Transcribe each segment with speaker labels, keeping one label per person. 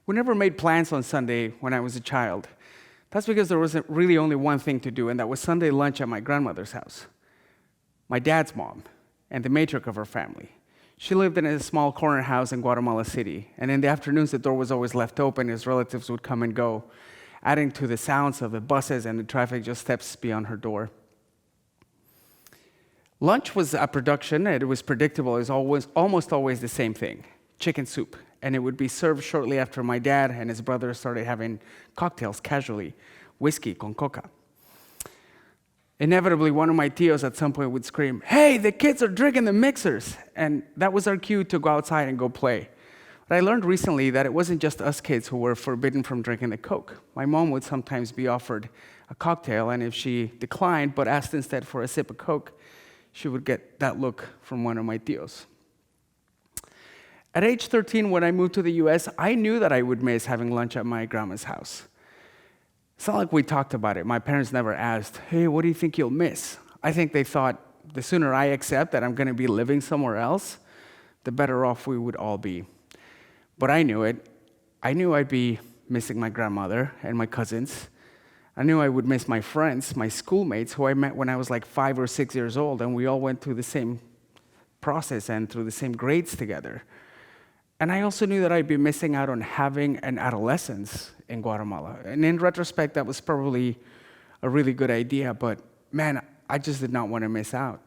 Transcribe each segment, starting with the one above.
Speaker 1: We never made plans on Sunday when I was a child. That's because there wasn't really only one thing to do, and that was Sunday lunch at my grandmother's house. My dad's mom, and the matriarch of her family. She lived in a small corner house in Guatemala City, and in the afternoons the door was always left open as relatives would come and go, adding to the sounds of the buses and the traffic just steps beyond her door. Lunch was a production, and it was predictable. It was almost always the same thing, chicken soup. And it would be served shortly after my dad and his brother started having cocktails casually, whiskey con coca. Inevitably, one of my tios at some point would scream, "Hey, the kids are drinking the mixers!" And that was our cue to go outside and go play. But I learned recently that it wasn't just us kids who were forbidden from drinking the Coke. My mom would sometimes be offered a cocktail, and if she declined but asked instead for a sip of Coke, she would get that look from one of my tios. At age 13, when I moved to the US, I knew that I would miss having lunch at my grandma's house. It's not like we talked about it. My parents never asked, "Hey, what do you think you'll miss?" I think they thought the sooner I accept that I'm going to be living somewhere else, the better off we would all be. But I knew it. I knew I'd be missing my grandmother and my cousins. I knew I would miss my friends, my schoolmates, who I met when I was like 5 or 6 years old, and we all went through the same process and through the same grades together. And I also knew that I'd be missing out on having an adolescence in Guatemala. And in retrospect, that was probably a really good idea, but man, I just did not want to miss out.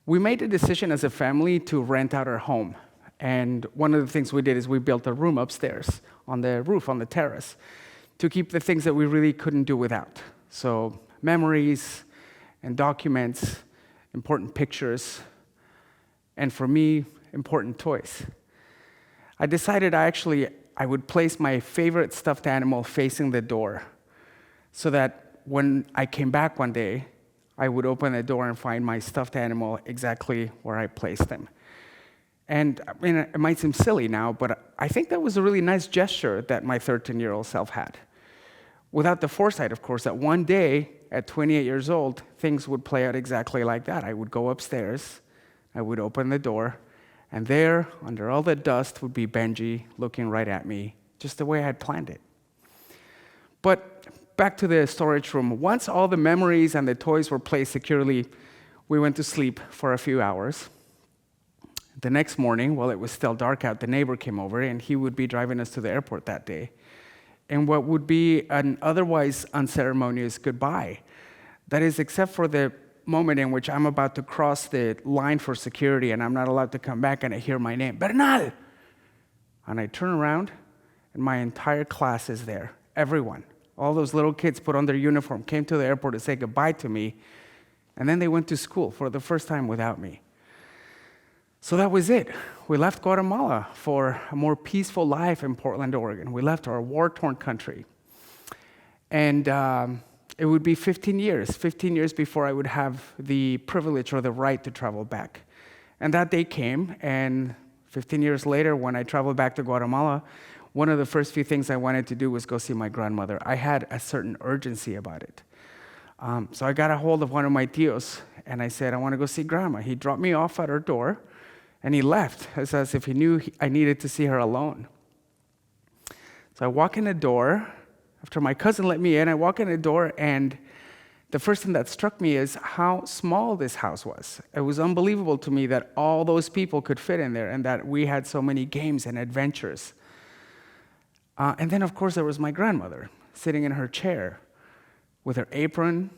Speaker 1: We made a decision as a family to rent out our home. And one of the things we did is we built a room upstairs on the roof, on the terrace, to keep the things that we really couldn't do without. So memories and documents, important pictures, and for me, important toys. I decided I would place my favorite stuffed animal facing the door so that when I came back one day, I would open the door and find my stuffed animal exactly where I placed him. And I mean, it might seem silly now, but I think that was a really nice gesture that my 13-year-old self had. Without the foresight, of course, that one day at 28 years old, things would play out exactly like that. I would go upstairs, I would open the door, and there, under all the dust, would be Benji looking right at me, just the way I had planned it. But back to the storage room. Once all the memories and the toys were placed securely, we went to sleep for a few hours. The next morning, while it was still dark out, the neighbor came over, and he would be driving us to the airport that day. And what would be an otherwise unceremonious goodbye. That is, except for the moment in which I'm about to cross the line for security and I'm not allowed to come back, and I hear my name, Bernal! And I turn around, and my entire class is there. Everyone. All those little kids put on their uniform, came to the airport to say goodbye to me, and then they went to school for the first time without me. So that was it. We left Guatemala for a more peaceful life in Portland, Oregon. We left our war-torn country. And it would be 15 years before I would have the privilege or the right to travel back. And that day came, and 15 years later, when I traveled back to Guatemala, one of the first few things I wanted to do was go see my grandmother. I had a certain urgency about it. So I got a hold of one of my tios, and I said, "I want to go see Grandma." He dropped me off at her door, and he left as if he knew I needed to see her alone. So I walk in the door. After my cousin let me in, I walk in the door, and the first thing that struck me is how small this house was. It was unbelievable to me that all those people could fit in there and that we had so many games and adventures. And then, of course, there was my grandmother sitting in her chair with her apron,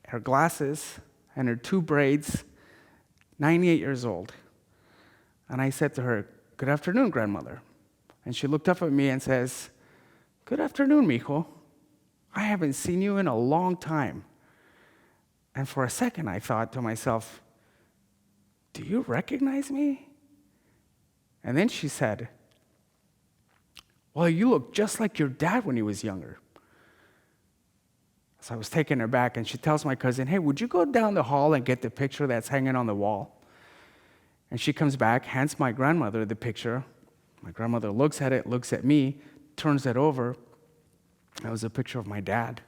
Speaker 1: her glasses, and her 2 braids, 98 years old. And I said to her, "Good afternoon, grandmother." And she looked up at me and says, "Good afternoon, mijo. I haven't seen you in a long time." And for a second, I thought to myself, "Do you recognize me?" And then she said, "Well, you look just like your dad when he was younger." So I was taken aback, and she tells my cousin, "Hey, would you go down the hall and get the picture that's hanging on the wall?" And she comes back, hands my grandmother the picture. My grandmother looks at it, looks at me, turns it over. That was a picture of my dad.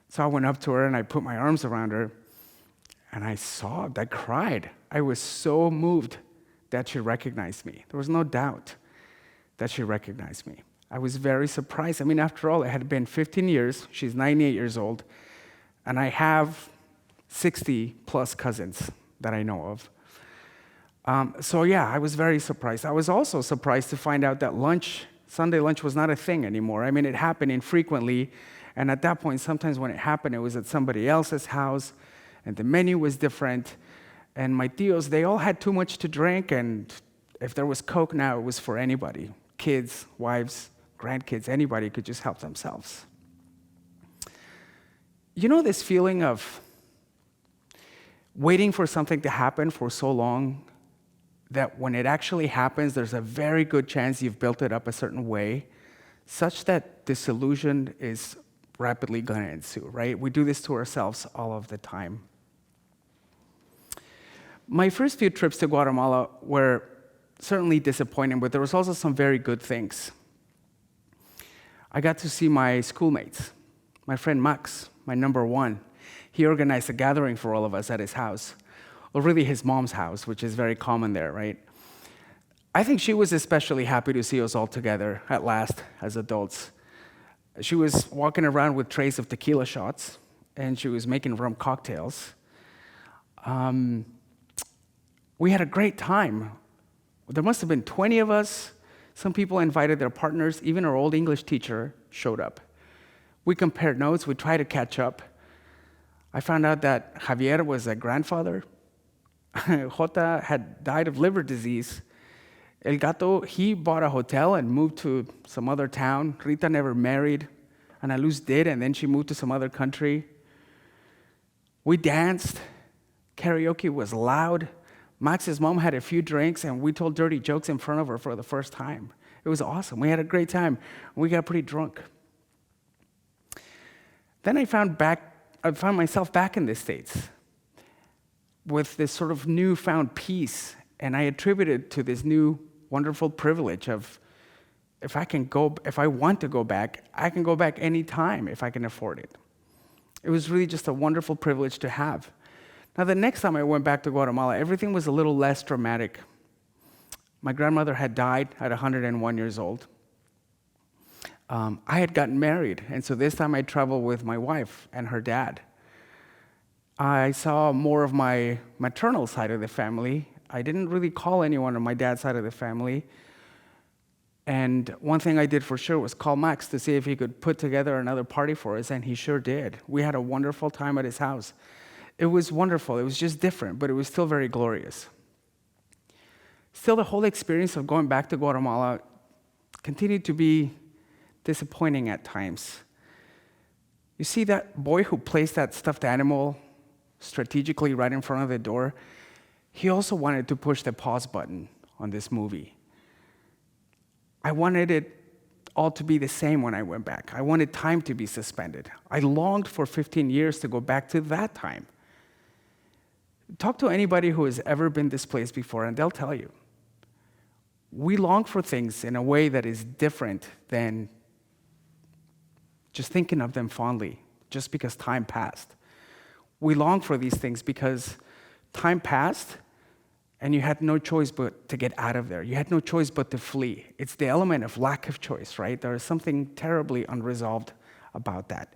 Speaker 1: So I went up to her, and I put my arms around her, and I sobbed. I cried. I was so moved that she recognized me. There was no doubt. that she recognized me. I was very surprised. I mean, after all, it had been 15 years. She's 98 years old. And I have 60 plus cousins that I know of. So yeah, I was very surprised. I was also surprised to find out that Sunday lunch was not a thing anymore. I mean, it happened infrequently. And at that point, sometimes when it happened, it was at somebody else's house. And the menu was different. And my tios, they all had too much to drink. And if there was Coke now, it was for anybody. Kids, wives, grandkids, anybody could just help themselves. You know this feeling of waiting for something to happen for so long that when it actually happens, there's a very good chance you've built it up a certain way, such that disillusion is rapidly going to ensue, right? We do this to ourselves all of the time. My first few trips to Guatemala were certainly disappointing, but there was also some very good things. I got to see my schoolmates, my friend Max, my number one. He organized a gathering for all of us at his house, or really his mom's house, which is very common there, right? I think she was especially happy to see us all together at last as adults. She was walking around with trays of tequila shots, and she was making rum cocktails. We had a great time. There must have been 20 of us. Some people invited their partners. Even our old English teacher showed up. We compared notes. We tried to catch up. I found out that Javier was a grandfather. Jota had died of liver disease. El Gato, he bought a hotel and moved to some other town. Rita never married. Ana Luz did, and then she moved to some other country. We danced. Karaoke was loud. Max's mom had a few drinks, and we told dirty jokes in front of her for the first time. It was awesome. We had a great time. We got pretty drunk. Then I found myself back in the States with this sort of newfound peace, and I attributed to this new wonderful privilege of if I want to go back, I can go back anytime if I can afford it. It was really just a wonderful privilege to have. Now, the next time I went back to Guatemala, everything was a little less dramatic. My grandmother had died at 101 years old. I had gotten married, and so this time I traveled with my wife and her dad. I saw more of my maternal side of the family. I didn't really call anyone on my dad's side of the family. And one thing I did for sure was call Max to see if he could put together another party for us, and he sure did. We had a wonderful time at his house. It was wonderful. It was just different, but it was still very glorious. Still, the whole experience of going back to Guatemala continued to be disappointing at times. You see that boy who placed that stuffed animal strategically right in front of the door? He also wanted to push the pause button on this movie. I wanted it all to be the same when I went back. I wanted time to be suspended. I longed for 15 years to go back to that time. Talk to anybody who has ever been displaced before, and they'll tell you. We long for things in a way that is different than just thinking of them fondly, just because time passed. We long for these things because time passed, and you had no choice but to get out of there. You had no choice but to flee. It's the element of lack of choice, right? There is something terribly unresolved about that.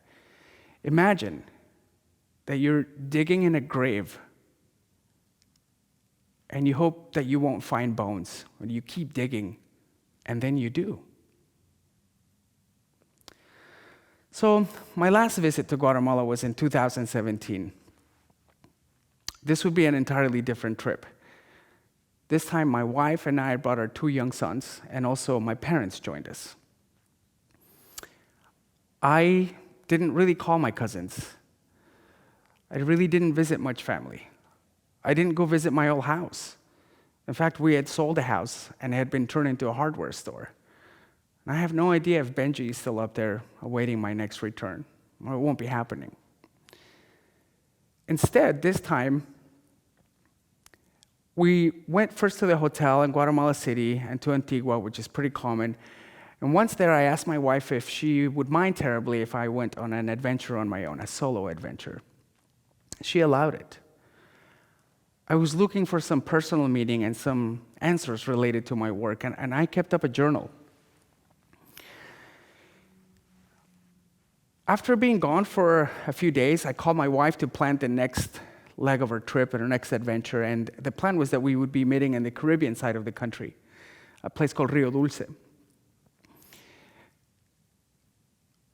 Speaker 1: Imagine that you're digging in a grave and you hope that you won't find bones, or you keep digging, and then you do. So my last visit to Guatemala was in 2017. This would be an entirely different trip. This time, my wife and I brought our 2 young sons, and also my parents joined us. I didn't really call my cousins. I really didn't visit much family. I didn't go visit my old house. In fact, we had sold a house, and it had been turned into a hardware store. And I have no idea if Benji is still up there awaiting my next return. Well, it won't be happening. Instead, this time, we went first to the hotel in Guatemala City and to Antigua, which is pretty common. And once there, I asked my wife if she would mind terribly if I went on an adventure on my own, a solo adventure. She allowed it. I was looking for some personal meaning and some answers related to my work, and I kept up a journal. After being gone for a few days, I called my wife to plan the next leg of our trip and our next adventure, and the plan was that we would be meeting in the Caribbean side of the country, a place called Rio Dulce.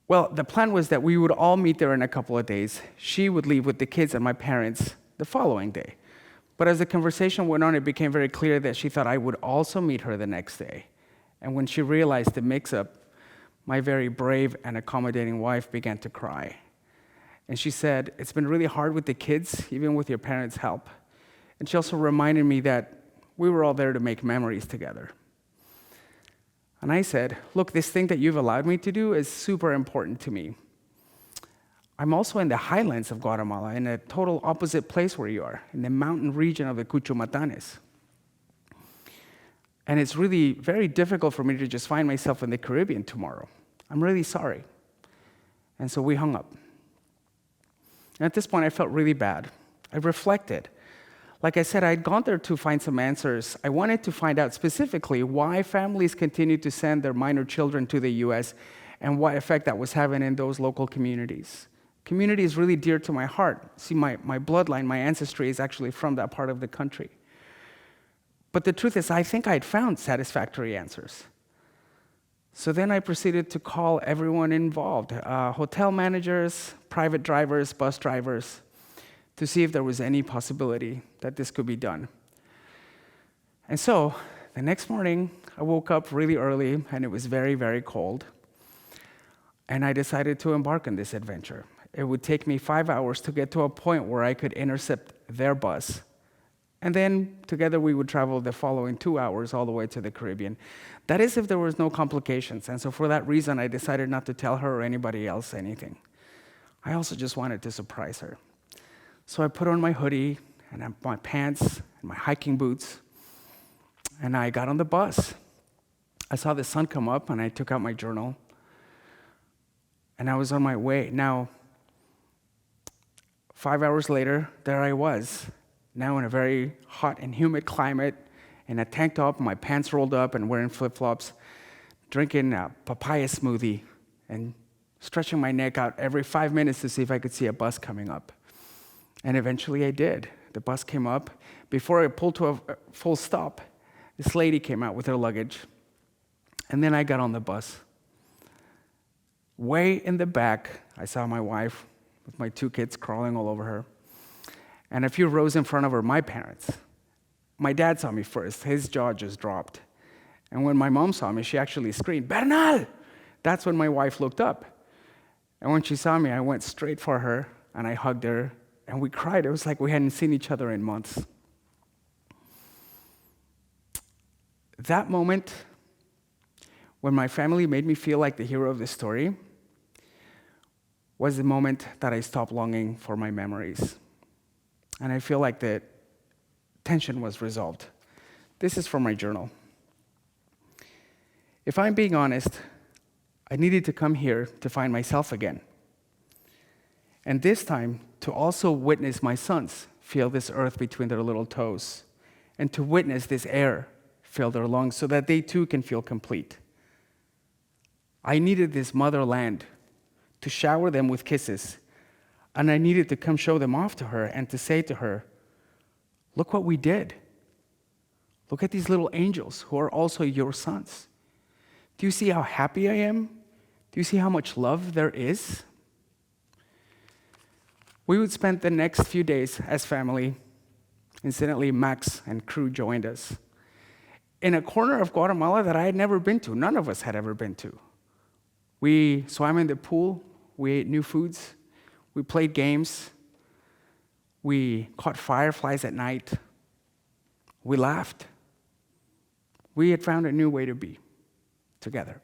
Speaker 1: Well, the plan was that we would all meet there in a couple of days. She would leave with the kids and my parents the following day. But as the conversation went on, it became very clear that she thought I would also meet her the next day. And when she realized the mix-up, my very brave and accommodating wife began to cry. And she said, "It's been really hard with the kids, even with your parents' help." And she also reminded me that we were all there to make memories together. And I said, "Look, this thing that you've allowed me to do is super important to me. I'm also in the highlands of Guatemala, in a total opposite place where you are, in the mountain region of the Cuchumatanes. And it's really very difficult for me to just find myself in the Caribbean tomorrow. I'm really sorry." And so we hung up. And at this point, I felt really bad. I reflected. Like I said, I'd gone there to find some answers. I wanted to find out specifically why families continued to send their minor children to the US and what effect that was having in those local communities. Community is really dear to my heart. See, my bloodline, my ancestry is actually from that part of the country. But the truth is, I think I'd found satisfactory answers. So then I proceeded to call everyone involved, hotel managers, private drivers, bus drivers, to see if there was any possibility that this could be done. And so the next morning, I woke up really early, and it was very, very cold. And I decided to embark on this adventure. It would take me 5 hours to get to a point where I could intercept their bus. And then together we would travel the following 2 hours all the way to the Caribbean. That is if there was no complications. And so for that reason, I decided not to tell her or anybody else anything. I also just wanted to surprise her. So I put on my hoodie and my pants and my hiking boots, and I got on the bus. I saw the sun come up, and I took out my journal, and I was on my way. Now, 5 hours later, there I was, now in a very hot and humid climate, in a tank top, my pants rolled up, and wearing flip-flops, drinking a papaya smoothie, and stretching my neck out every 5 minutes to see if I could see a bus coming up. And eventually I did. The bus came up. Before I pulled to a full stop, this lady came out with her luggage, and then I got on the bus. Way in the back, I saw my wife with my 2 kids crawling all over her, and a few rows in front of her, my parents. My dad saw me first. His jaw just dropped. And when my mom saw me, she actually screamed, "Bernal!" That's when my wife looked up. And when she saw me, I went straight for her, and I hugged her, and we cried. It was like we hadn't seen each other in months. That moment, when my family made me feel like the hero of the story, was the moment that I stopped longing for my memories. And I feel like the tension was resolved. This is from my journal. If I'm being honest, I needed to come here to find myself again. And this time, to also witness my sons feel this earth between their little toes, and to witness this air fill their lungs so that they too can feel complete. I needed this motherland to shower them with kisses, and I needed to come show them off to her and to say to her, "Look what we did. Look at these little angels who are also your sons. Do you see how happy I am? Do you see how much love there is?" We would spend the next few days as family. Incidentally, Max and crew joined us in a corner of Guatemala that I had never been to. None of us had ever been to. We swam in the pool. We ate new foods. We played games. We caught fireflies at night. We laughed. We had found a new way to be together.